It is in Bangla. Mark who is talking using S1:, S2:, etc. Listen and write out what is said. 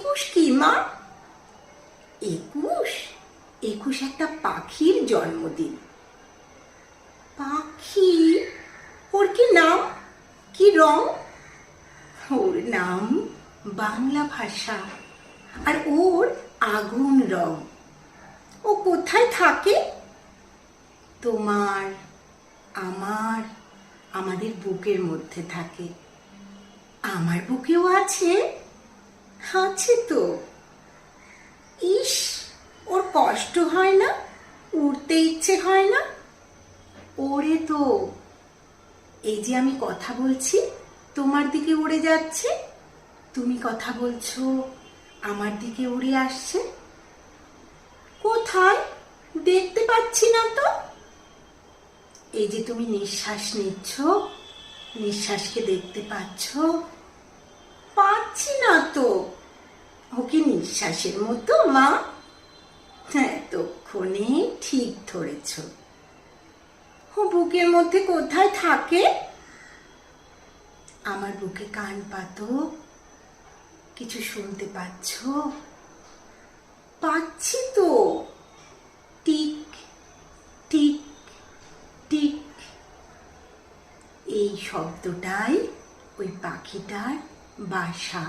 S1: একুশ কি মা? একুশ একুশ একটা পাখির জন্মদিন। পাখি? ওর কি নাম, কি রং? ওর নাম বাংলা ভাষা, আর ওর আগুন রং। ও কোথায় থাকে? তোমার, আমার, আমাদের বুকের মধ্যে থাকে। আমার বুকেও আছে। আছে তো। ইস, ওর কষ্ট হয় না? উড়তে ইচ্ছে হয় না? ওরে তো, এই যে আমি কথা বলছি তোমার দিকে উড়ে যাচ্ছে, তুমি কথা বলছো আমার দিকে উড়ে আসছে। কোথায়? দেখতে পাচ্ছি না তো। এই যে তুমি নিঃশ্বাস নিচ্ছ, নিঃশ্বাসকে দেখতে পাচ্ছ? পাচ্ছি না তো। ও কি নিঃশ্বাসের মতো মা? হ্যাঁ, এতক্ষণে ঠিক ধরেছ। ও বুকের মধ্যে কোথায় থাকে? আমার বুকে কান পাতো, কিছু শুনতে পাচ্ছ? পাচ্ছি তো। টিক টিক টিক, এই শব্দটাই ওই পাখিটার বাসা।